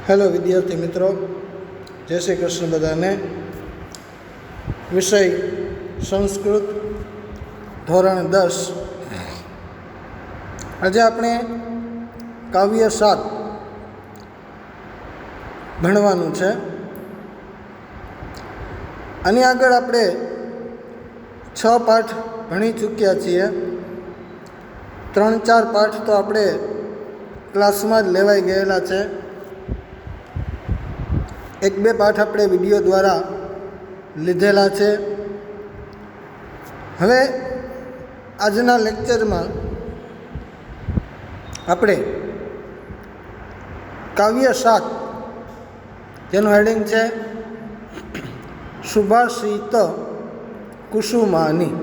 Hello વિદ્યાર્થી મિત્રો, જય શ્રી કૃષ્ણ બધાને. વિષય સંસ્કૃત, ધોરણ 10. આજે આપણે કાવ્ય 7 ભણવાનું છે. આની આગળ આપણે 6 પાઠ ભણી ચૂક્યા છીએ. 3-4 પાઠ તો આપણે ક્લાસમાં જ લેવાઈ ગયેલા છે. 1-2 પાઠ આપણે વિડીયો દ્વારા લીધેલા છે. હવે આજના લેક્ચરમાં આપણે કાવ્ય 7, જેનું હેડિંગ છે સુભાષિત કુસુમાની,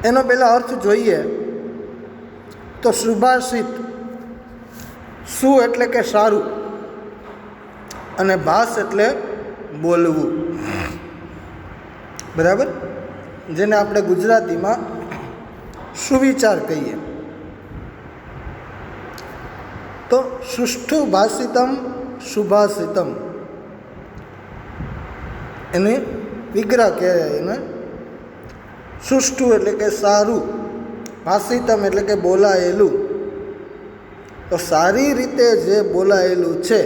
એનો પહેલાં અર્થ જોઈએ તો સુભાષિત સુ એટલે કે સારું, અને ભાષ એટલે બોલવું, બરાબર, જેને આપણે ગુજરાતીમાં સુવિચાર કહીએ. તો સુષ્ઠુ ભાષિતમ સુભાષિતમ, એને વિગ્રહ કહેવાય. એને સુષ્ઠુ એટલે કે સારું, ભાષિતમ એટલે કે બોલાયેલું. તો સારી રીતે જે બોલાયેલું છે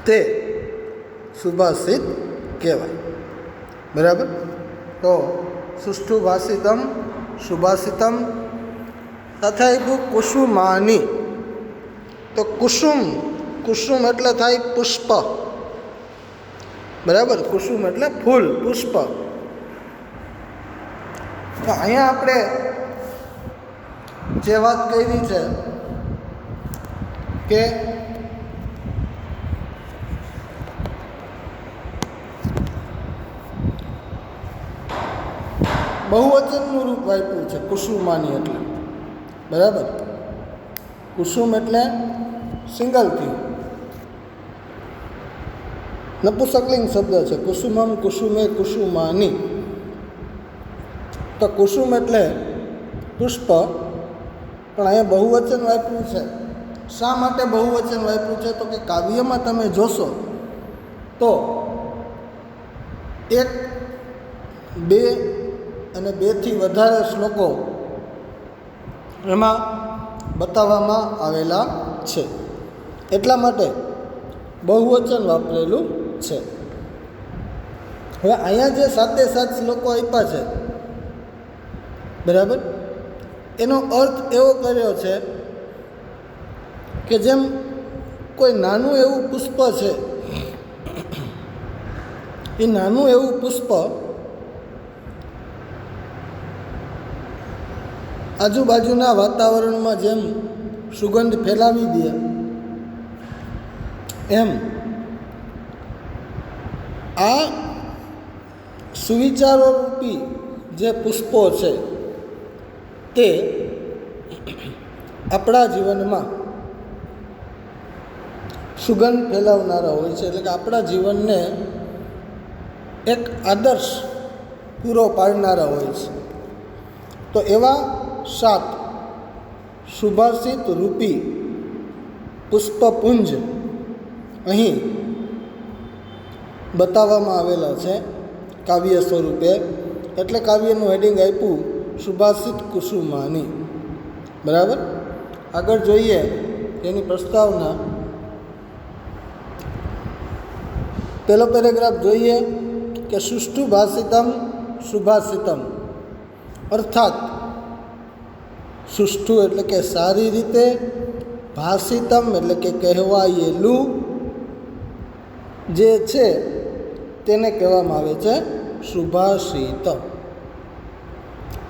તે સુભાષિત કહેવાય, બરાબર. તો સુષ્ઠુ ભાષિતમ સુભાષિતમ સાથે આપ્યું કુસુમાની. તો કુસુમ, કુસુમ એટલે થાય પુષ્પ, બરાબર. કુસુમ એટલે ફૂલ, પુષ્પ. તો અહીંયા આપણે જે વાત કરી છે કે બહુવચનનું રૂપ આપ્યું છે કુસુમાની એટલે, બરાબર. કુસુમ એટલે સિંગલ થિંગ, નપુંસકલિંગ શબ્દ છે. કુસુમમ, કુસુમે, કુસુમાની. તો કુસુમ એટલે પુષ્પ, પણ અહીંયા બહુવચન વાપર્યું છે. શા માટે બહુવચન વાપર્યું છે? તો કે કાવ્યમાં તમે જોશો તો 1, 2 અને 2થી વધારે શ્લોકો એમાં બતાવવામાં આવેલા છે, એટલા માટે બહુવચન વાપરેલું છે. હવે અહીંયા જે 7 શ્લોકો આપ્યા છે, બરાબર, એનો અર્થ એવો કર્યો છે કે જેમ કોઈ નાનું એવું પુષ્પ છે, એ નાનું એવું પુષ્પ આજુબાજુના વાતાવરણમાં જેમ સુગંધ ફેલાવી દે, એમ આ સુવિચારોરૂપી જે પુષ્પો છે તે આપણા જીવનમાં સુગંધ ફેલાવનારા હોય છે. એટલે કે આપણા જીવનને એક આદર્શ પૂરો પાડનારા હોય છે. તો એવા 7 સુભાષિત રૂપી પુષ્પપુંજ અહીં બતાવવામાં આવેલા છે કાવ્ય સ્વરૂપે. એટલે કાવ્યનું હેડિંગ આપ્યું સુભાષિત કુસુમાની, બરાબર. આગળ જોઈએ તેની પ્રસ્તાવના. પહેલો પેરેગ્રાફ જોઈએ કે સુષ્ઠુ ભાષિતમ સુભાષિતમ, અર્થાત સુષ્ઠુ એટલે કે સારી રીતે, ભાષિતમ એટલે કે કહેવાયેલું જે છે તેને કહેવામાં આવે છે સુભાષિત,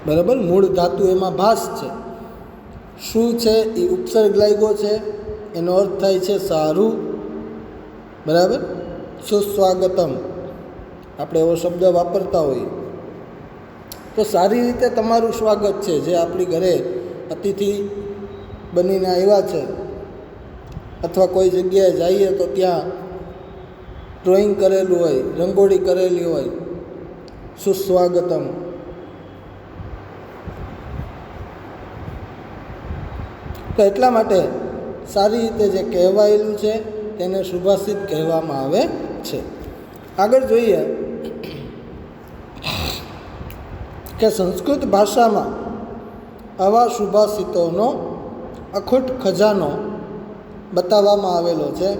બરાબર. મૂળ ધાતુ એમાં ભાષ છે. શું છે એ ઉપસર્ગ લાગ્યો છે, એનો અર્થ થાય છે સારું, બરાબર. સુસ્વાગતમ આપણે એવો શબ્દ વાપરતા હોઈએ. તો સારી રીતે તમારું સ્વાગત છે. જે આપણી ઘરે અતિથિ બનીને આવ્યા છે, અથવા કોઈ જગ્યાએ જઈએ તો ત્યાં ડ્રોઈંગ કરેલું હોય, રંગોળી કરેલી હોય, સુસ્વાગતમ. તો એટલા માટે સારી રીતે જે કહેવાયેલું છે તેને સુભાષિત કહેવામાં આવે છે. આગળ જોઈએ કે સંસ્કૃત ભાષામાં આવા સુભાષિતોનો અખૂટ ખજાનો બતાવવામાં આવેલો છે.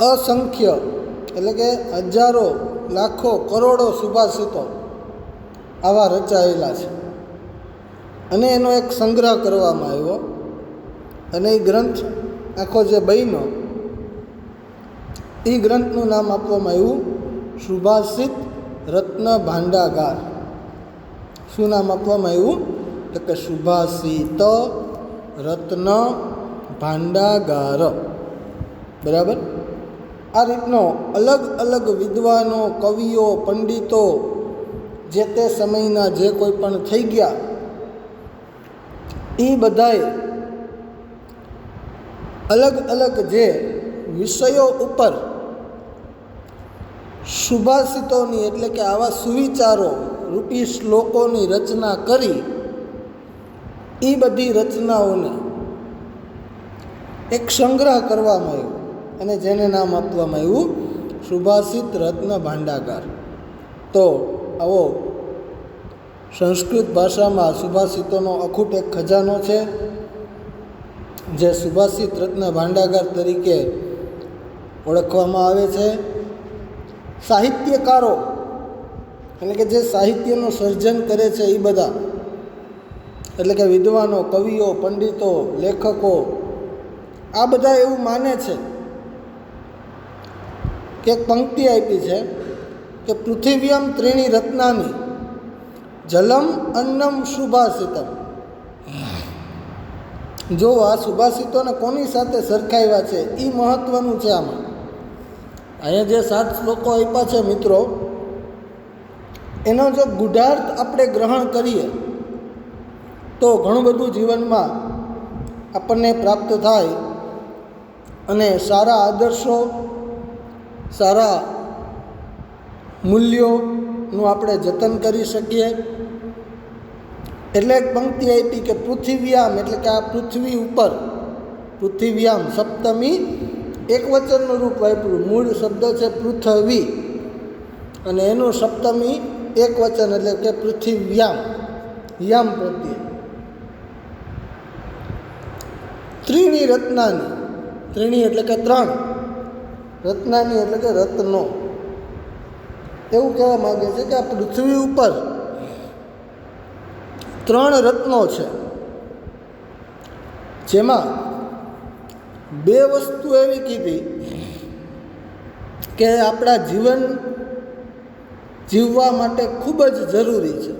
અસંખ્ય એટલે કે હજારો, લાખો, કરોડો સુભાષિતો આવા રચાયેલા છે અને એનો એક સંગ્રહ કરવામાં આવ્યો અને એ ગ્રંથ આખો જે બન્યો એ ગ્રંથનું નામ આપવામાં આવ્યું સુભાષિત રત્ન ભાંડાગાર. શું નામ આપવામાં આવ્યું? તો કે સુભાષિત રત્ન ભાંડાગાર. બરાબર. આ રીતનો અલગ અલગ વિદ્વાનો, કવિઓ, પંડિતો જે તે સમયના જે કોઈ પણ થઈ ગયા એ બધાએ અલગ અલગ જે વિષયો ઉપર સુભાષિતોની એટલે કે આવા સુવિચારો રૂપી શ્લોકોની રચના કરી એ બધી રચનાઓને એક સંગ્રહ કરવામાં આવ્યો અને જેને નામ આપવામાં આવ્યું સુભાષિત રત્ન ભાંડાગાર. તો આવો સંસ્કૃત ભાષામાં સુભાષિતોનો અખૂટ એક ખજાનો છે જે સુભાષિત રત્ન ભાંડાગાર તરીકે ઓળખવામાં આવે છે. સાહિત્યકારો એટલે કે જે સાહિત્યનું સર્જન કરે છે એ બધા એટલે કે વિદ્વાનો, કવિઓ, પંડિતો, લેખકો આ બધા એવું માને છે કે એક પંક્તિ આપી છે કે પૃથિવ્યમ ત્રીણી રત્નાની જલમ અન્નમ સુભાષિતમ. જો આ સુભાષિતોને કોની સાથે સરખાવ્યા છે એ મહત્ત્વનું છે. આમાં અહીંયા જે 7 શ્લોકો આપ્યા છે મિત્રો, એનો જો ગૂઢાર્થ આપણે ગ્રહણ કરીએ તો ઘણું બધું જીવનમાં આપણને પ્રાપ્ત થાય અને સારા આદર્શો, સારા મૂલ્યોનું આપણે જતન કરી શકીએ. એટલે એક પંક્તિ આપી કે પૃથિવ્યામ એટલે કે આ પૃથ્વી ઉપર, પૃથિવ્યામ સપ્તમી એક વચનનું રૂપ વાપર્યું. મૂળ શબ્દ છે પૃથ્વી અને એનું સપ્તમી એક વચન એટલે કે પૃથિવ્યામ, યામ પ્રત્યે. ત્રીણી રત્નાની, ત્રીણી એટલે કે 3, રત્નાની એટલે કે રત્નો. એવું કહેવા માગે છે કે આ પૃથ્વી ઉપર 3 રત્નો છે જેમાં 2 વસ્તુ એવી કીધી કે આપણા જીવન જીવવા માટે ખૂબ જ જરૂરી છે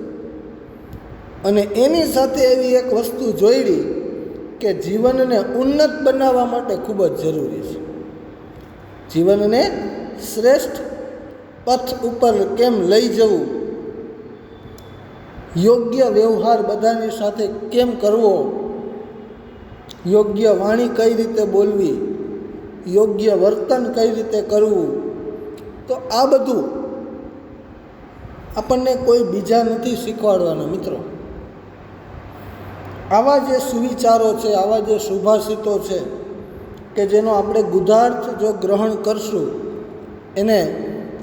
અને એની સાથે એવી એક વસ્તુ જોડી કે જીવનને ઉન્નત બનાવવા માટે ખૂબ જ જરૂરી છે. જીવનને શ્રેષ્ઠ પથ ઉપર કેમ લઈ જવું, યોગ્ય વ્યવહાર બધાની સાથે કેમ કરવો, યોગ્ય વાણી કઈ રીતે બોલવી, યોગ્ય વર્તન કઈ રીતે કરવું, તો આ બધું આપણને કોઈ બીજા નથી શીખવાડવાના મિત્રો. આવા જે સુવિચારો છે, આવા જે સુભાષિતો છે કે જેનો આપણે ગુધાર્થ જો ગ્રહણ કરશું, એને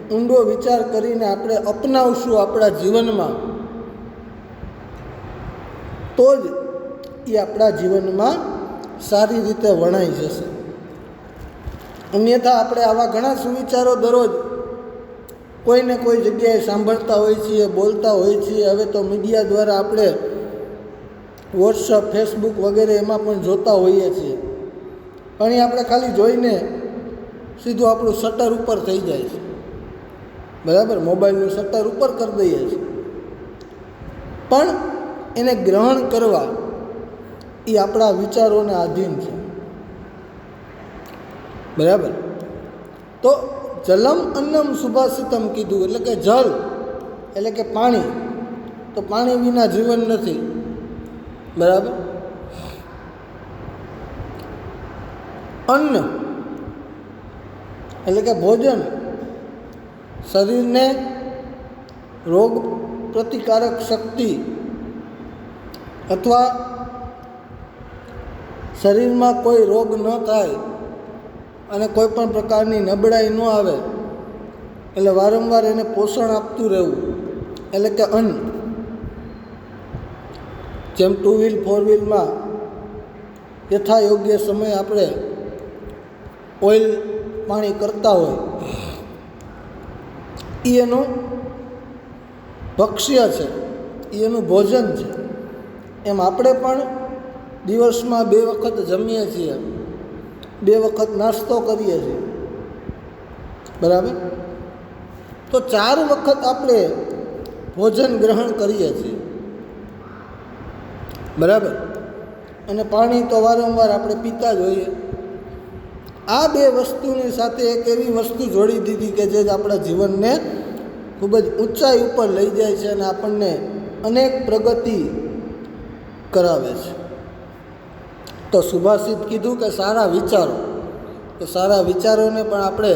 ઊંડો વિચાર કરીને આપણે અપનાવશું આપણા જીવનમાં, તો જ એ આપણા જીવનમાં સારી રીતે વણાઈ જશે. અન્યથા આપણે આવા ઘણા સુવિચારો દરરોજ કોઈને કોઈ જગ્યાએ સાંભળતા હોઈએ છીએ, બોલતા હોઈએ છીએ. હવે તો મીડિયા દ્વારા આપણે વોટ્સઅપ, ફેસબુક વગેરે એમાં પણ જોતા હોઈએ છીએ, પણ એ આપણે ખાલી જોઈને સીધું આપણું શટર ઉપર થઈ જાય છે. બરાબર, મોબાઈલનું શટર ઉપર કરી દઈએ છીએ, પણ એને ગ્રહણ કરવા એ આપણા વિચારોને આધીન છે. બરાબર. તો જલમ અન્નમ સુભાષિતમ કીધું એટલે કે જલ એટલે કે પાણી, તો પાણી વિના જીવન નથી. બરાબર. અન્ન એટલે કે ભોજન, શરીરને રોગ પ્રતિકારક શક્તિ અથવા શરીરમાં કોઈ રોગ ન થાય અને કોઈ પણ પ્રકારની નબળાઈ ન આવે, એટલે વારંવાર એને પોષણ આપતું રહેવું, એટલે કે અન્ન. જેમ 2 વ્હીલ 4 વ્હીલમાં યથા યોગ્ય સમય આપણે ઓઇલ પાણી કરતા હોય, એ એનું ભક્ષ્ય છે, એ એનું ભોજન છે. એમ આપણે પણ દિવસમાં 2 વખત જમીએ છીએ, 2 વખત નાસ્તો કરીએ છીએ, બરાબર? તો 4 વખત આપણે ભોજન ગ્રહણ કરીએ છીએ, બરાબર? અને પાણી તો વારંવાર આપણે પીતા જ હોઈએ. આ 2 વસ્તુની સાથે એક એવી વસ્તુ જોડી દીધી કે જે આપણા જીવનને ખૂબ જ ઊંચાઈ ઉપર લઈ જાય છે અને આપણને અનેક પ્રગતિ કરાવે છે. તો સુભાષિત કીધું કે સારા વિચારો, તો સારા વિચારોને પણ આપણે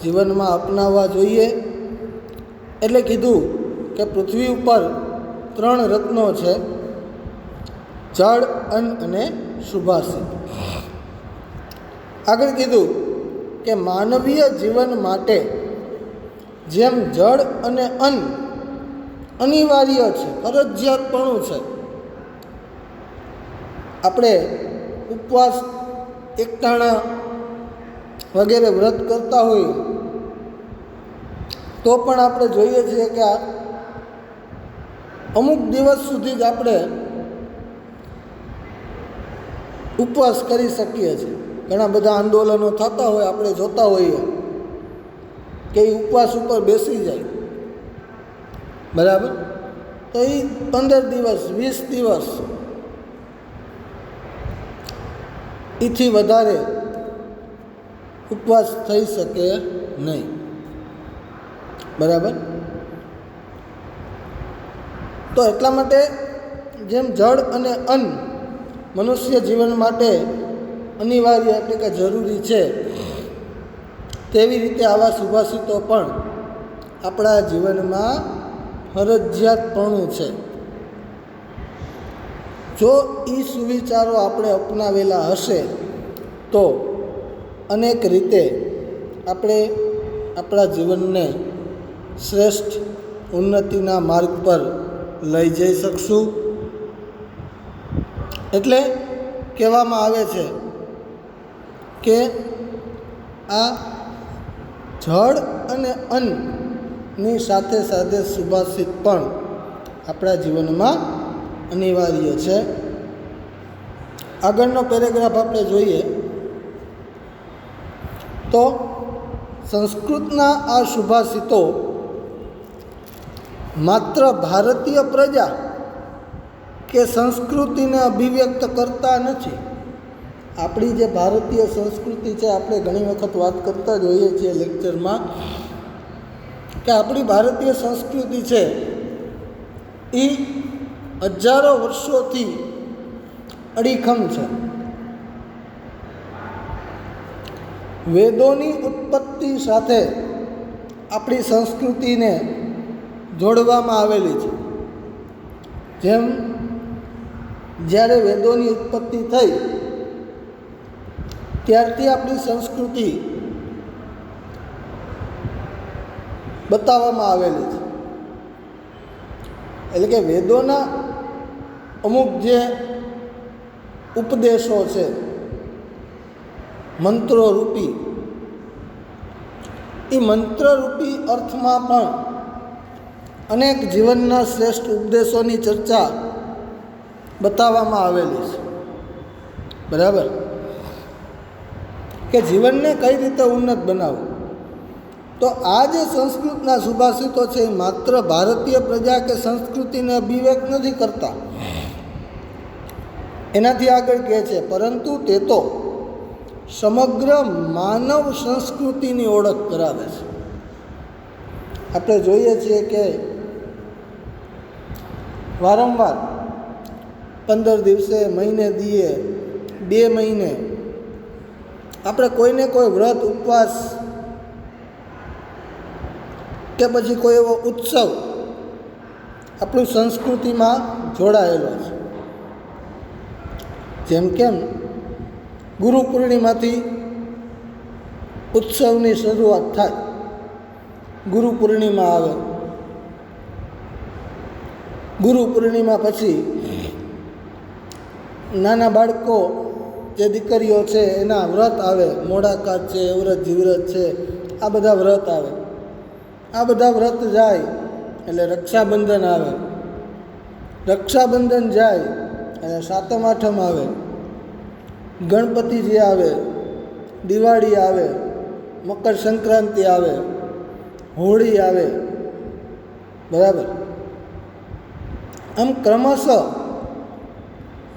જીવનમાં અપનાવવા જોઈએ. એટલે કીધું કે પૃથ્વી ઉપર 3 રત્નો છે: જળ, અન્ન અને સુભાષિત. આગળ કીધું કે માનવીય જીવન માટે જેમ જળ અને અન્ન અનિવાર્ય છે, ફરજિયાતપણું છે. આપણે ઉપવાસ, એકટાણા વગેરે વ્રત કરતા હોઈએ તો પણ આપણે જોઈએ છીએ કે અમુક દિવસ સુધી જ આપણે ઉપવાસ કરી શકીએ છીએ. ઘણા બધા આંદોલનો થતા હોય, આપણે જોતા હોઈએ કે એ ઉપવાસ ઉપર બેસી જાય, બરાબર? તો એ 15 દિવસ 20 દિવસ એથી વધારે ઉપવાસ થઈ શકે નહીં, બરાબર? તો એટલા માટે જેમ જળ અને અન્ન મનુષ્ય જીવન માટે અનિવાર્ય એટલે કે જરૂરી છે, તેવી રીતે આવા સુભાષિતો પણ આપણા જીવનમાં ફરજિયાતપણું છે. જો એ સુવિચારો આપણે અપનાવેલા હશે તો અનેક રીતે આપણે આપણા જીવનને શ્રેષ્ઠ ઉન્નતિના માર્ગ પર લઈ જઈ શકશું. એટલે કહેવામાં આવે છે કે આ જળ અને અન્નની સાથે સાથે સુભાષિત પણ આપણા જીવનમાં અનિવાર્ય છે. આગળનો પેરેગ્રાફ આપણે જોઈએ તો સંસ્કૃતના આ સુભાષિતો માત્ર ભારતીય પ્રજા કે સંસ્કૃતિને અભિવ્યક્ત કરતા નથી. આપણી જે ભારતીય સંસ્કૃતિ છે, આપણે ઘણી વખત વાત કરતા જ હોઈએ છીએ લેક્ચરમાં કે આપણી ભારતીય સંસ્કૃતિ છે એ હજારો વર્ષોથી અડીખમ છે. વેદોની ઉત્પત્તિ સાથે આપણી સંસ્કૃતિને જોડવામાં આવેલી છે. જેમ જ્યારે વેદોની ઉત્પત્તિ થઈ ત્યારથી આપણી સંસ્કૃતિ બતાવવામાં આવેલી છે. એટલે કે વેદોના અમુક જે ઉપદેશો છે મંત્રો રૂપી, એ મંત્રરૂપી અર્થમાં પણ અનેક જીવનના શ્રેષ્ઠ ઉપદેશોની ચર્ચા બતાવવામાં આવેલી છે, બરાબર? કે જીવનને કઈ રીતે ઉન્નત બનાવવું. તો આ જે સંસ્કૃતના સુભાષિતો છે એ માત્ર ભારતીય પ્રજા કે સંસ્કૃતિને અભિવ્યક્ત નથી કરતા. એનાથી આગળ કહે છે પરંતુ તે તો સમગ્ર માનવ સંસ્કૃતિની ઓળખ કરાવે છે. આપણે જોઈએ છીએ કે વારંવાર 15 દિવસે, મહિને દીએ, 2 મહિને આપણે કોઈને કોઈ વ્રત, ઉપવાસ કે પછી કોઈ એવો ઉત્સવ આપણી સંસ્કૃતિમાં જોડાયેલો છે. જેમ કેમ ગુરુ પૂર્ણિમાથી ઉત્સવની શરૂઆત થાય. ગુરુ પૂર્ણિમા આવે. ગુરુ પૂર્ણિમા પછી નાના બાળકો, જે દીકરીઓ છે એના વ્રત આવે. મોડાકાત છે, વ્રત જીવ્રત છે, આ બધા વ્રત આવે. આ બધા વ્રત જાય એટલે રક્ષાબંધન આવે. રક્ષાબંધન જાય એટલે સાતમ આઠમ આવે, ગણપતિજી આવે, દિવાળી આવે, મકર સંક્રાંતિ આવે, હોળી આવે. બરાબર. આમ ક્રમશઃ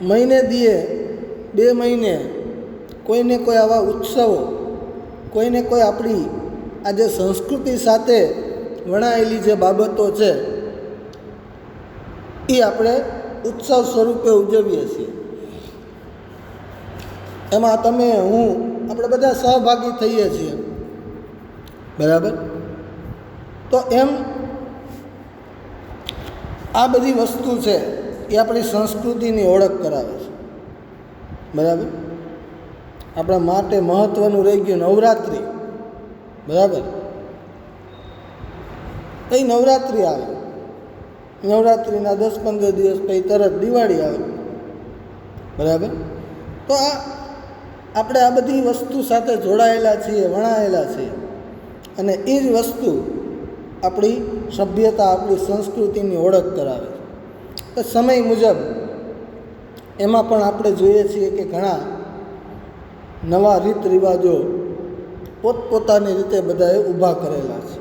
મહિને દીએ 2 મહિને કોઈને કોઈ આવા ઉત્સવો, કોઈને કોઈ આપણી આ જે સંસ્કૃતિ સાથે વણાયેલી જે બાબતો છે એ આપણે ઉત્સવ સ્વરૂપે ઉજવીએ છીએ. એમાં તમે, હું, આપણે બધા સહભાગી થઈએ છીએ. બરાબર. તો એમ આ બધી વસ્તુ છે એ આપણી સંસ્કૃતિની ઓળખ કરાવે છે. બરાબર. આપણા માટે મહત્ત્વનું રહી ગયું નવરાત્રિ. બરાબર. એ નવરાત્રિ આવે. નવરાત્રિના 10-15 દિવસ પછી તરત દિવાળી આવે. બરાબર. તો આપણે આ બધી વસ્તુ સાથે જોડાયેલા છીએ, વણાયેલા છીએ, અને એ જ વસ્તુ આપણી સભ્યતા, આપણી સંસ્કૃતિની ઓળખ કરાવે છે. તો સમય મુજબ એમાં પણ આપણે જોઈએ છીએ કે ઘણા નવા રીત રિવાજો પોતપોતાની રીતે બધાએ ઊભા કરેલા છે.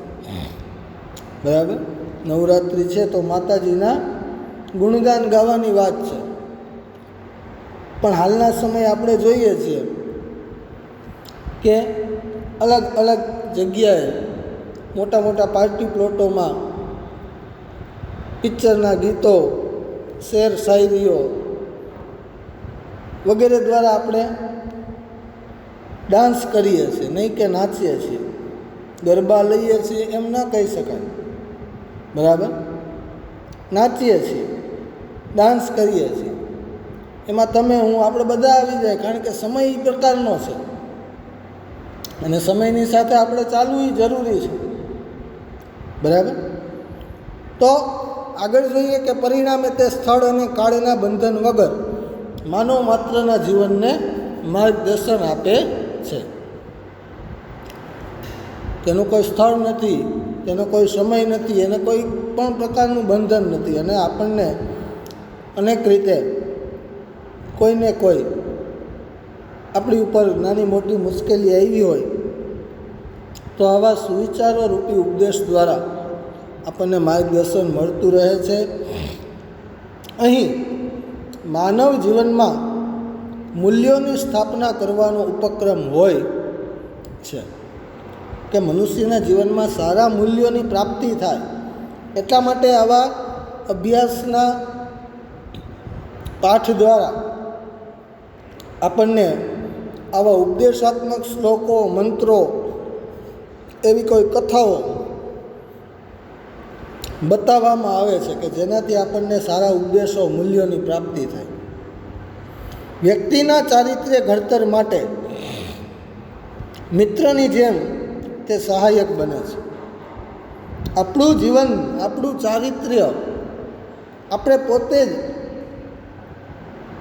બરાબર. નવરાત્રિ છે તો માતાજીના ગુણગાન ગાવાની વાત છે. પણ હાલના સમયે આપણે જોઈએ છીએ કે અલગ અલગ જગ્યાએ મોટા મોટા પાર્ટી પ્લોટોમાં પિક્ચરના ગીતો, શેર શાયરીઓ વગેરે દ્વારા આપણે ડાન્સ કરીએ છીએ, નહીં કે નાચીએ છીએ. ગરબા લઈએ છીએ એમ ના કહી શકાય. બરાબર. નાચીએ છીએ, ડાન્સ કરીએ છીએ. એમાં તમે, હું, આપણે બધા આવી જાય, કારણ કે સમય એ પ્રકારનો છે અને સમયની સાથે આપણે ચાલવું જરૂરી છે. બરાબર. તો આગળ જોઈએ કે પરિણામે તે સ્થળ અને કાળના બંધન વગર માનવ માત્રના જીવનને માર્ગદર્શન આપે છે. તેનું કોઈ સ્થળ નથી, તેનો કોઈ સમય નથી, એને કોઈ પણ પ્રકારનું બંધન નથી, અને આપણને અનેક રીતે કોઈને કોઈ આપણી ઉપર નાની મોટી મુશ્કેલી આવી હોય તો આવા સુવિચારો રૂપી ઉપદેશ દ્વારા આપણને માર્ગદર્શન મળતું રહે છે. અહીં માનવ જીવનમાં મૂલ્યોની સ્થાપના કરવાનો ઉપક્રમ હોય છે કે મનુષ્યના જીવનમાં સારા મૂલ્યોની પ્રાપ્તિ થાય. એટલા માટે આવા અભ્યાસના પાઠ દ્વારા આપણને આવા ઉપદેશાત્મક શ્લોકો, મંત્રો, એવી કોઈ કથાઓ બતાવવામાં આવે છે કે જેનાથી આપણને સારા ઉપદેશો, મૂલ્યોની પ્રાપ્તિ થાય. વ્યક્તિના ચારિત્ર્ય ઘડતર માટે મિત્રની જેમ તે સહાયક બને છે. આપણું જીવન, આપણું ચારિત્ર્ય આપણે પોતે જ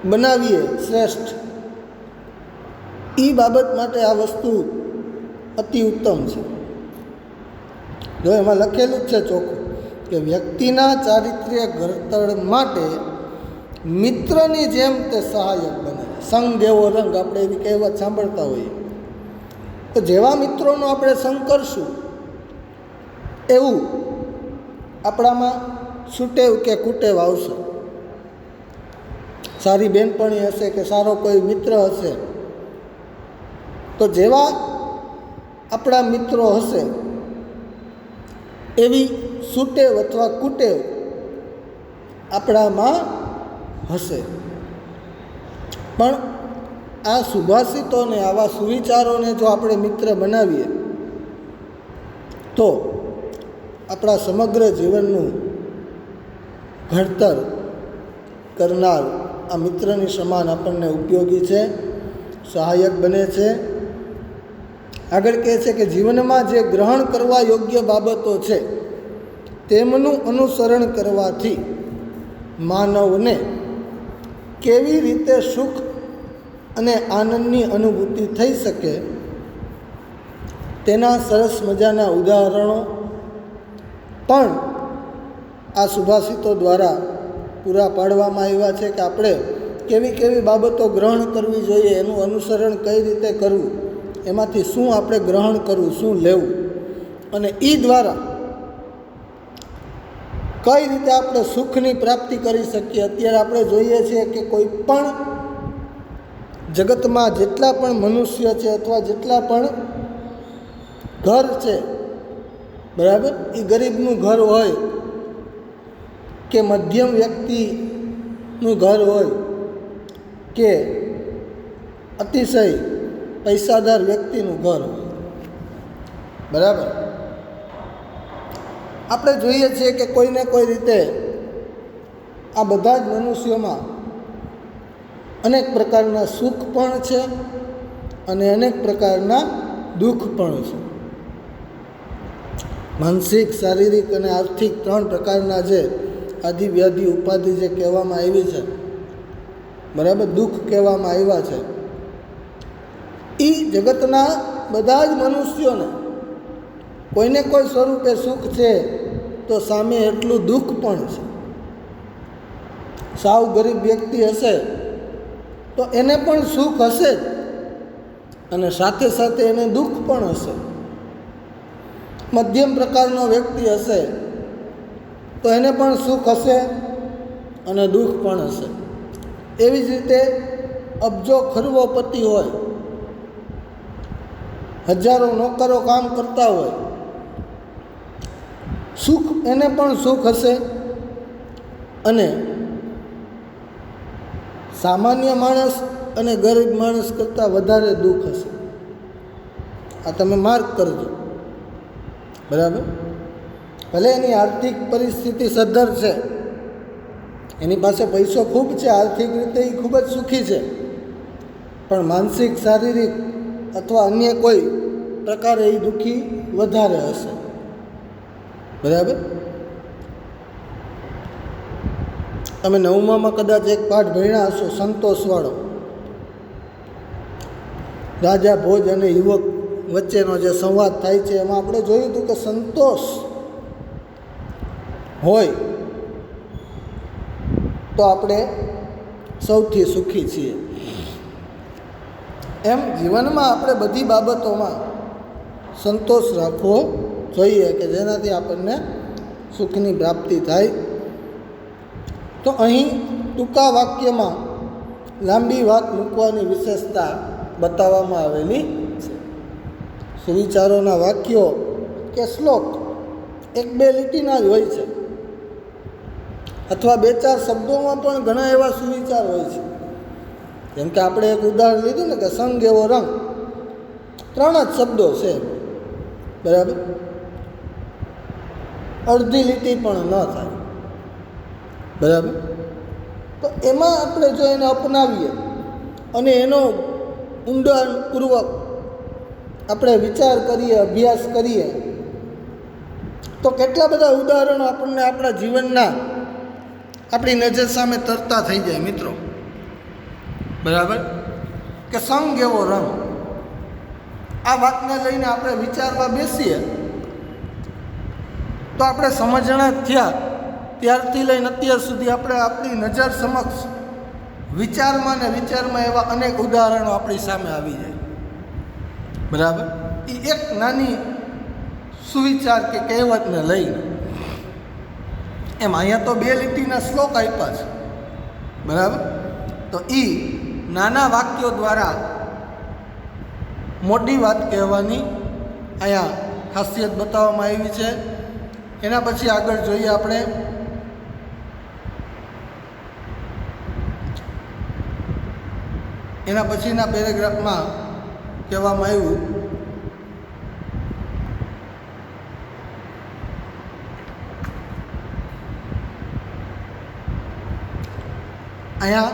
બનાવીએ શ્રેષ્ઠ, એ બાબત માટે આ વસ્તુ અતિ ઉત્તમ છે. જો એમાં લખેલું જ છે ચોખ્ખું કે વ્યક્તિના ચારિત્ર્ય ઘડતર માટે મિત્રની જેમ તે સહાયક બને. સંગ જેવો રંગ, આપણે એવી કહેવત સાંભળતા હોઈએ. તો જેવા મિત્રોનો આપણે સંગ કરશું એવું આપણામાં સુટેવ કે કુટેવ આવશે. સારી બેનપણી હશે કે સારો કોઈ મિત્ર હશે તો જેવા આપણા મિત્રો હશે એવી સુટેવ અથવા કુટેવ આપણામાં હશે. પણ આ સુભાષિતોને, આવા સુવિચારોને જો આપણે મિત્ર બનાવીએ તો આપણા સમગ્ર જીવનનું ઘડતર કરનાર આ મિત્રની સમાન આપણને ઉપયોગી છે. સહાયક બને છે. આગળ કહે છે કે જીવનમાં જે ગ્રહણ કરવા યોગ્ય બાબતો છે તેમનું અનુસરણ કરવાથી માનવને કેવી રીતે સુખ અને આનંદની અનુભૂતિ થઈ શકે તેના સરસ મજાના ઉદાહરણો પણ આ સુભાષિતો દ્વારા પૂરા પાડવામાં આવ્યા છે કે આપણે કેવી કેવી બાબતો ગ્રહણ કરવી જોઈએ, એનું અનુસરણ કઈ રીતે કરવું, એમાંથી શું આપણે ગ્રહણ કરવું, શું લેવું, અને એ દ્વારા કઈ રીતે આપણે સુખની પ્રાપ્તિ કરી શકીએ. અત્યારે આપણે જોઈએ છીએ કે કોઈ પણ જગતમાં જેટલા પણ મનુષ્ય છે અથવા જેટલા પણ ઘર છે, બરાબર, એ ગરીબનું ઘર હોય કે મધ્યમ વ્યક્તિનું ઘર હોય કે અતિશય પૈસાદાર વ્યક્તિનું ઘર હોય, બરાબર, આપણે જોઈએ છીએ કે કોઈને કોઈ રીતે આ બધા જ મનુષ્યોમાં અનેક પ્રકારના સુખ પણ છે અને અનેક પ્રકારના દુઃખ પણ છે. માનસિક, શારીરિક અને આર્થિક 3 પ્રકારના જે આદિ વ્યાધિ ઉપાધિ જે કહેવામાં આવી છે, બરાબર, દુઃખ કહેવામાં આવ્યા છે, એ જગતના બધા જ મનુષ્યોને કોઈને કોઈ સ્વરૂપે સુખ છે તો સામે એટલું દુઃખ પણ છે. સાવ ગરીબ વ્યક્તિ હશે તો એને પણ સુખ હશે જ અને સાથે સાથે એને દુઃખ પણ હશે. મધ્યમ પ્રકારનો વ્યક્તિ હશે તો એને પણ સુખ હશે અને દુઃખ પણ હશે. એવી જ રીતે અબજો ખરબોપતિ હોય, હજારો નોકરો કામ કરતા હોય, સુખ એને પણ સુખ હશે અને સામાન્ય માણસ અને ગરીબ માણસ કરતાં વધારે દુઃખ હશે. આ તમે માર્ક કરજો, બરાબર. ભલે એની આર્થિક પરિસ્થિતિ સદ્ધર છે, એની પાસે પૈસો ખૂબ છે, આર્થિક રીતે એ ખૂબ જ સુખી છે, પણ માનસિક, શારીરિક અથવા અન્ય કોઈ પ્રકારે એ દુઃખી વધારે હશે, બરાબર. તમે 9મામાં કદાચ એક પાઠ ભણ્યા હશો, સંતોષવાળો. રાજા ભોજ અને યુવક વચ્ચેનો જે સંવાદ થાય છે એમાં આપણે જોયું હતું કે સંતોષ હોય તો આપણે સૌથી સુખી છીએ. એમ જીવનમાં આપણે બધી બાબતોમાં સંતોષ રાખવો જોઈએ કે જેનાથી આપણને સુખની પ્રાપ્તિ થાય. તો અહીં ટૂંકા વાક્યમાં લાંબી વાત મૂકવાની વિશેષતા બતાવવામાં આવેલી છે. સુવિચારોના વાક્યો કે શ્લોક 1-2 લીટીના જ હોય છે અથવા 2-4 શબ્દોમાં પણ ઘણા એવા સુવિચાર હોય છે. જેમ કે આપણે એક ઉદાહરણ લીધું ને કે સંગ એવો રંગ, 3 જ શબ્દો છે, બરાબર, અડધી લીટી પણ ન થાય, બરાબર. તો એમાં આપણે જો એને અપનાવીએ અને એનો ઊંડાણપૂર્વક આપણે વિચાર કરીએ, અભ્યાસ કરીએ તો કેટલા બધા ઉદાહરણો આપણને આપણા જીવનના આપણી નજર સામે તરતા થઈ જાય મિત્રો, બરાબર. કે સંગ એવો રંગ, આ વાતને લઈને આપણે વિચારવા બેસીએ તો આપણે સમજણા થયા ત્યારથી લઈને અત્યાર સુધી આપણે આપણી નજર સમક્ષ વિચારમાં ને વિચારમાં એવા અનેક ઉદાહરણો આપણી સામે આવી જાય, બરાબર. એ એક નાની સુવિચાર કે કહેવતને લઈને એમ અહીંયા તો 2 લીટીના શ્લોક આપ્યા છે, બરાબર. તો એ નાના વાક્યો દ્વારા મોટી વાત કહેવાની અહીંયા ખાસિયત બતાવવામાં આવી છે. એના પછી આગળ જોઈએ આપણે એના પછીના પેરેગ્રાફમાં કહેવામાં આવ્યું અહીંયા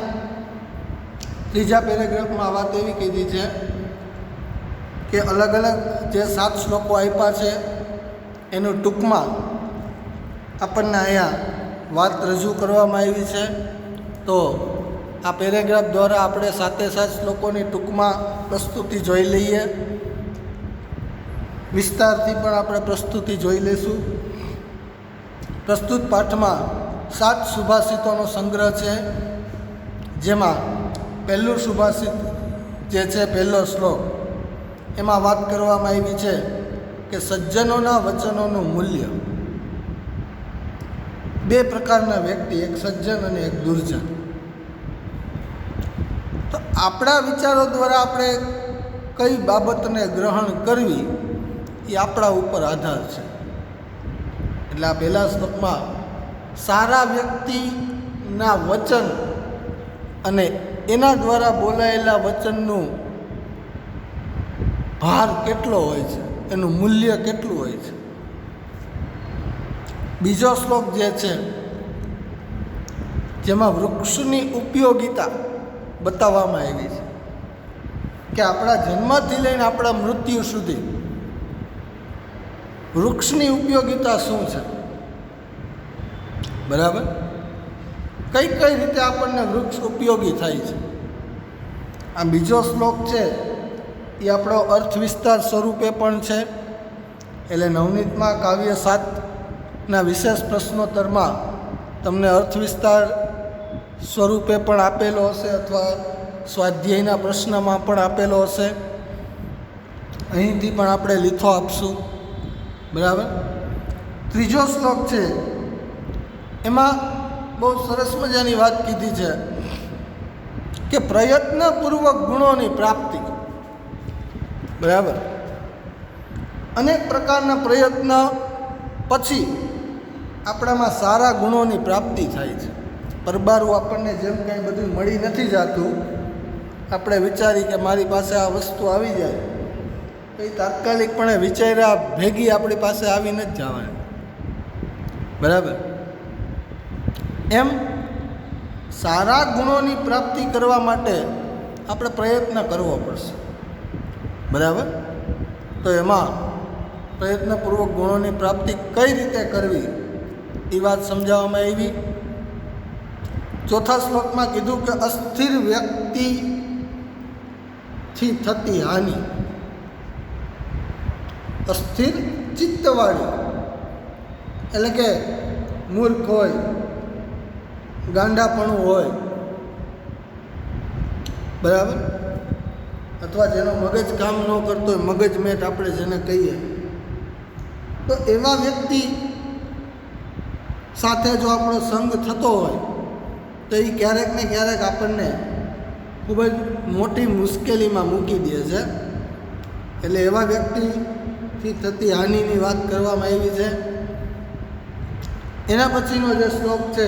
ત્રીજા પેરેગ્રાફમાં વાત એવી કીધી છે કે અલગ અલગ જે 7 શ્લોકો આપ્યા છે એનું ટૂંકમાં આપણને અહીંયા વાત રજૂ કરવામાં આવી છે. તો આ પેરેગ્રાફ દ્વારા આપણે 7 શ્લોકોની ટૂંકમાં પ્રસ્તુતિ જોઈ લઈએ. વિસ્તારથી પણ આપણે પ્રસ્તુતિ જોઈ લઈશું. પ્રસ્તુત પાઠમાં 7 સુભાષિતોનો સંગ્રહ છે, જેમાં પહેલું સુભાષિત જે છે પહેલો શ્લોક, એમાં વાત કરવામાં આવી છે કે સજ્જનોના વચનોનું મૂલ્ય. 2 પ્રકારના વ્યક્તિ, એક સજ્જન અને એક દુર્જન. તો આપણા વિચારો દ્વારા આપણે કઈ બાબતને ગ્રહણ કરવી એ આપણા ઉપર આધાર છે. એટલે આ પહેલા શ્લોકમાં સારા વ્યક્તિના વચન અને એના દ્વારા બોલાયેલા વચનનું ભાર કેટલો હોય છે, એનું મૂલ્ય કેટલું હોય છે. બીજો શ્લોક જે છે જેમાં વૃક્ષની ઉપયોગિતા બતાવવામાં આવી છે કે આપણા જન્મથી લઈને આપણા મૃત્યુ સુધી વૃક્ષની ઉપયોગિતા શું છે. બરાબર, કઈ કઈ રીતે આપણને વૃક્ષ ઉપયોગી થાય છે. આ બીજો શ્લોક છે એ આપણો અર્થ વિસ્તાર સ્વરૂપે પણ છે. એટલે નવનીતમાં કાવ્ય 7ના વિશેષ પ્રશ્નોત્તરમાં તમને અર્થ વિસ્તાર સ્વરૂપે પણ આપેલો હશે, અથવા સ્વાધ્યાયના પ્રશ્નમાં પણ આપેલો હશે. અહીંથી પણ આપણે લીથો આપશું. બરાબર. ત્રીજો શ્લોક છે એમાં બહુ સરસ મજાની વાત કીધી છે કે પ્રયત્નપૂર્વક ગુણોની પ્રાપ્તિ. બરાબર, અનેક પ્રકારના પ્રયત્ન પછી આપણામાં સારા ગુણોની પ્રાપ્તિ થાય છે. પરબારું આપણને જેમ કાંઈ બધું મળી નથી જતું, આપણે વિચારી કે મારી પાસે આ વસ્તુ આવી જાય તો એ તાત્કાલિકપણે વિચાર્યા ભેગી આપણી પાસે આવી નથી જવાની. બરાબર, એમ સારા ગુણોની પ્રાપ્તિ કરવા માટે આપણે પ્રયત્ન કરવો પડશે. બરાબર, તો એમાં પ્રયત્નપૂર્વક ગુણોની પ્રાપ્તિ કઈ રીતે કરવી એ વાત સમજાવવામાં આવી. ચોથા શ્લોકમાં કીધું કે અસ્થિર વ્યક્તિથી થતી હાનિ, અસ્થિર ચિત્તવાળી એટલે કે મૂર્ખ હોય, ગાંડાપણું હોય, બરાબર, અથવા જેનો મગજ કામ ન કરતો હોય, મગજમેટ આપણે જેને કહીએ, તો એવા વ્યક્તિ સાથે જો આપણો સંગ થતો હોય તો એ ક્યારેક ને ક્યારેક આપણને ખૂબ જ મોટી મુશ્કેલીમાં મૂકી દે છે. એટલે એવા વ્યક્તિથી થતી હાનિની વાત કરવામાં આવી છે. એના પછીનો જે શ્લોક છે,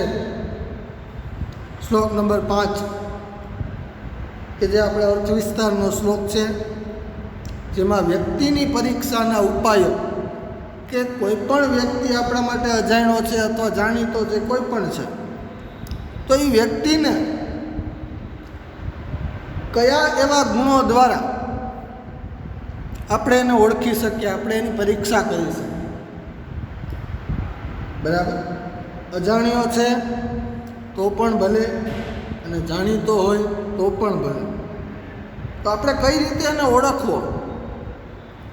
શ્લોક નંબર 5, કે જે આપણે અર્થ વિસ્તારનો શ્લોક છે, જેમાં વ્યક્તિની પરીક્ષાના ઉપાયો, કે કોઈ પણ વ્યક્તિ આપણા માટે અજાણ્યો છે અથવા જાણીતો છે, કોઈ પણ છે, તો એ વ્યક્તિને કયા એવા ગુણો દ્વારા આપણે એને ઓળખી શકીએ, આપણે એની પરીક્ષા કરી શકીએ. બરાબર, અજાણ્યો છે તો પણ ભલે અને જાણીતો હોય તો પણ ભલે, તો આપણે કઈ રીતે એને ઓળખવો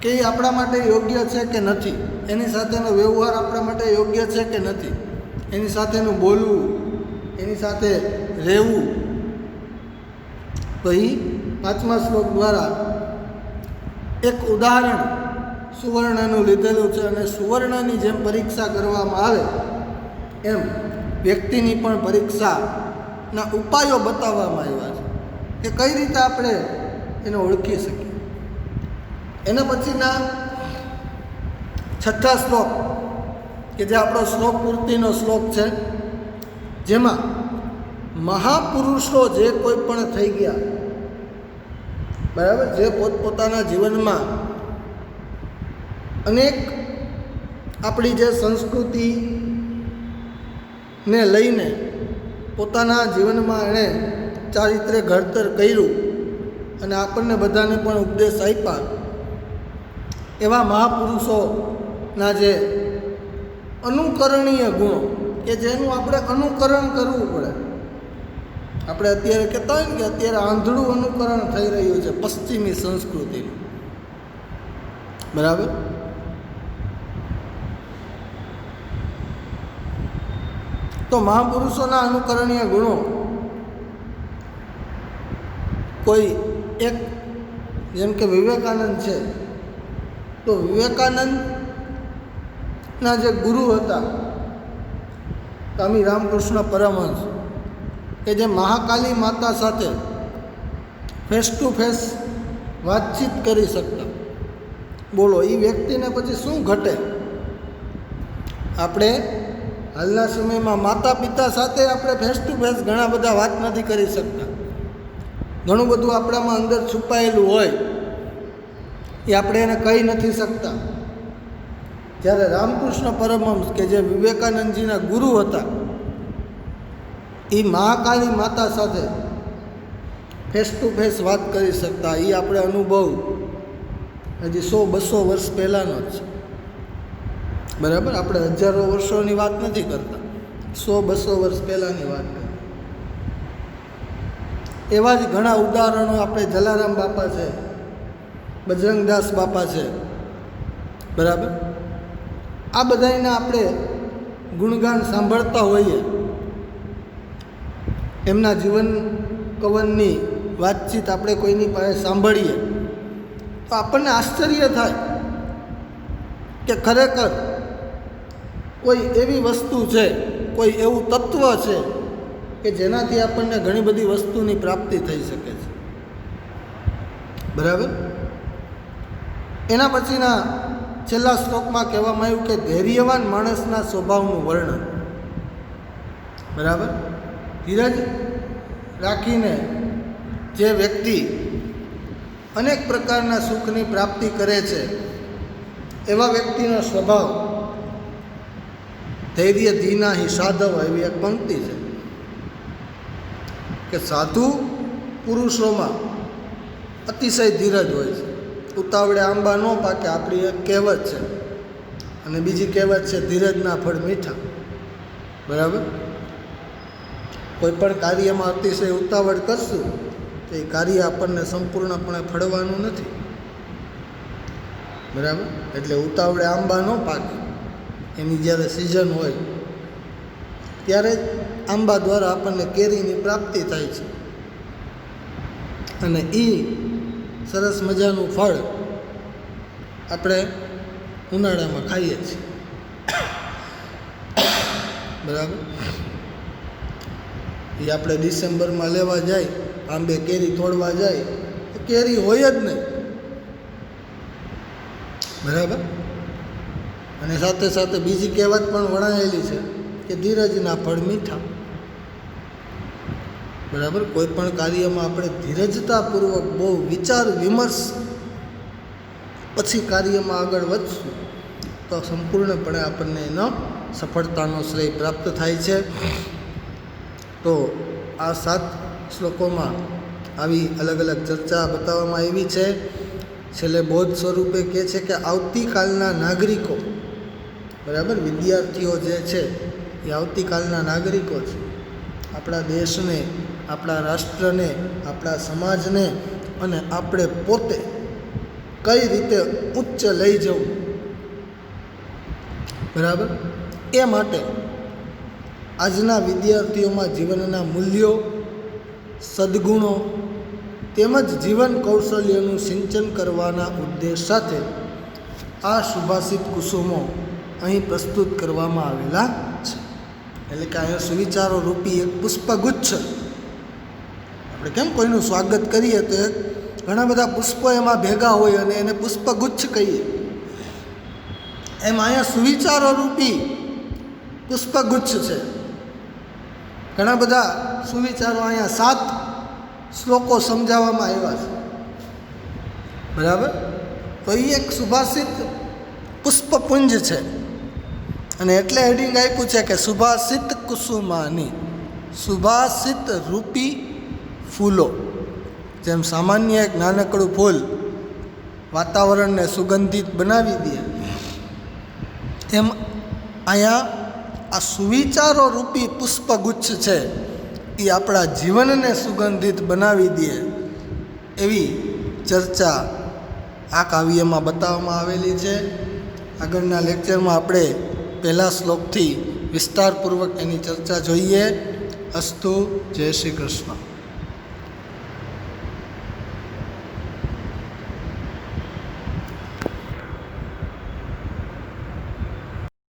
કે એ આપણા માટે યોગ્ય છે કે નથી, એની સાથેનો વ્યવહાર આપણા માટે યોગ્ય છે કે નથી, એની સાથેનું બોલવું, એની સાથે રહેવું. તો એ 5મા શ્લોક દ્વારા એક ઉદાહરણ સુવર્ણનું લીધેલું છે, અને સુવર્ણની જેમ પરીક્ષા કરવામાં આવે એમ વ્યક્તિની પણ પરીક્ષાના ઉપાયો બતાવવામાં આવ્યા છે કે કઈ રીતે આપણે એને ઓળખી શકીએ. એના પછીના 6થા શ્લોક, કે જે આપણો શ્લોક પૂર્તિનો શ્લોક છે, જેમાં મહાપુરુષો જે કોઈ પણ થઈ ગયા, બરાબર, જે પોતપોતાના જીવનમાં અનેક આપણી જે સંસ્કૃતિને લઈને પોતાના જીવનમાં એણે ચારિત્ર્ય ઘડતર કર્યું અને આપણને બધાને પણ ઉપદેશ આપ્યા, એવા મહાપુરુષોના જે અનુકરણીય ગુણો કે જેનું આપણે અનુકરણ કરવું પડે. આપણે અત્યારે કહેતા હોય ને કે અત્યારે આંધળું અનુકરણ થઈ રહ્યું છે પશ્ચિમી સંસ્કૃતિનું, બરાબર. તો મહાપુરુષોના અનુકરણીય ગુણો કોઈ એક, જેમ કે વિવેકાનંદ છે, તો વિવેકાનંદના જે ગુરુ હતા સ્વામી રામકૃષ્ણ પરમહંસ, કે જે મહાકાલી માતા સાથે ફેસ ટુ ફેસ વાતચીત કરી શકતા. બોલો એ વ્યક્તિને પછી શું ઘટે? આપણે હાલના સમયમાં માતા પિતા સાથે આપણે ફેસ ટુ ફેસ ઘણા બધા વાત નથી કરી શકતા. ઘણું બધું આપણામાં અંદર છુપાયેલું હોય એ આપણે એને કહી નથી શકતા. જ્યારે રામકૃષ્ણ પરમહંસ કે જે વિવેકાનંદજીના ગુરુ હતા, એ મહાકાળી માતા સાથે ફેસ ટુ ફેસ વાત કરી શકતા. એ આપણે અનુભવ હજી 100-200 વર્ષ પહેલાંનો જ છે, બરાબર. આપણે હજારો વર્ષોની વાત નથી કરતા, 100-200 વર્ષ પહેલાંની વાત કરીએ. એવા જ ઘણા ઉદાહરણો આપણે જલારામ બાપા છે, બજરંગદાસ બાપા છે, બરાબર. આ બધાના આપણે ગુણગાન સાંભળતા હોઈએ, એમના જીવન કવનની વાતચીત આપણે કોઈની પાસે સાંભળીએ તો આપણને આશ્ચર્ય થાય કે ખરેખર કોઈ એવી વસ્તુ છે, કોઈ એવું તત્વ છે કે જેનાથી આપણને ઘણી બધી વસ્તુની પ્રાપ્તિ થઈ શકે છે, બરાબર. એના પછીના છેલ્લા શ્લોકમાં કહેવામાં આવ્યું કે ધૈર્યવાન માણસના સ્વભાવનું વર્ણન, બરાબર. ધીરજ રાખીને જે વ્યક્તિ અનેક પ્રકારના સુખની પ્રાપ્તિ કરે છે, એવા વ્યક્તિનો સ્વભાવ ધૈર્ય ધીના હિ સાધવ, એવી એક પંક્તિ છે કે સાધુ પુરુષોમાં અતિશય ધીરજ હોય છે. ઉતાવળે આંબા ન પાકે, આપણી એક કહેવત છે. અને બીજી કહેવત છે ધીરજના ફળ મીઠા, બરાબર. કોઈ પણ કાર્યમાં અતિશય ઉતાવળ કરશું તો એ કાર્ય આપણને સંપૂર્ણપણે ફળવાનું નથી, બરાબર. એટલે ઉતાવળે આંબા ન પાકે, એની જ્યારે સિઝન હોય ત્યારે જ આંબા દ્વારા આપણને કેરીની પ્રાપ્તિ થાય છે, અને એ સરસ મજાનું ફળ આપણે ઉનાળામાં ખાઈએ છીએ, બરાબર. એ આપણે ડિસેમ્બરમાં લેવા જાય, આંબે કેરી તોડવા જાય તો કેરી હોય જ નહીં, બરાબર. અને સાથે સાથે બીજી કહેવત પણ વણાયેલી છે કે ધીરજના ફળ મીઠા, બરાબર. કોઈ પણ કાર્યમાં આપણે ધીરજતાપૂર્વક બહુ વિચાર વિમર્શ પછી કાર્યમાં આગળ વધશું તો સંપૂર્ણપણે આપણને એનો સફળતાનો શ્રેય પ્રાપ્ત થાય છે. તો આ 7 શ્લોકોમાં આવી અલગ અલગ ચર્ચા બતાવવામાં આવી છે. છેલ્લે બોધ સ્વરૂપે કહે છે કે આવતીકાલના નાગરિકો, બરાબર, વિદ્યાર્થીઓ જે છે એ આવતીકાલના નાગરિકો છે. આપણા દેશને, આપણા રાષ્ટ્રને, આપણા સમાજને અને આપણે પોતે કઈ રીતે ઉચ્ચ લઈ જવું, બરાબર, એ માટે આજના વિદ્યાર્થીઓમાં જીવનના મૂલ્યો, સદ્ગુણો તેમજ જીવન કૌશલ્યનું સિંચન કરવાના ઉદ્દેશ સાથે આ સુભાષિત કુસુમો અહીં પ્રસ્તુત કરવામાં આવેલા છે. એટલે કે અહીંયા સુવિચારો રૂપી એક પુષ્પગુચ્છ, આપણે કેમ કોઈનું સ્વાગત કરીએ તો ઘણા બધા પુષ્પો એમાં ભેગા હોય અને એને પુષ્પગુચ્છ કહીએ, એમ અહીંયા સુવિચારો રૂપી પુષ્પગુચ્છ છે. ઘણા બધા સુવિચારો અહીંયા 7 શ્લોકો સમજાવવામાં આવ્યા છે, બરાબર. તો એ એક સુભાષિત પુષ્પપુંજ છે અને એટલે હેડિંગ આપ્યું છે કે સુભાષિત કુસુમાની, સુભાષિત રૂપી ફૂલો. જેમ સામાન્ય એક નાનકડું ફૂલ વાતાવરણને સુગંધિત બનાવી દે, એમ અહીંયા આ સુવિચારો રૂપી પુષ્પગુચ્છ છે એ આપણા જીવનને સુગંધિત બનાવી દે એવી ચર્ચા આ કાવ્યમાં બતાવવામાં આવેલી છે. આગળના લેક્ચરમાં આપણે પહેલા શ્લોકથી વિસ્તારપૂર્વક એની ચર્ચા જોઈએ. અસ્તુ. જય શ્રી કૃષ્ણ.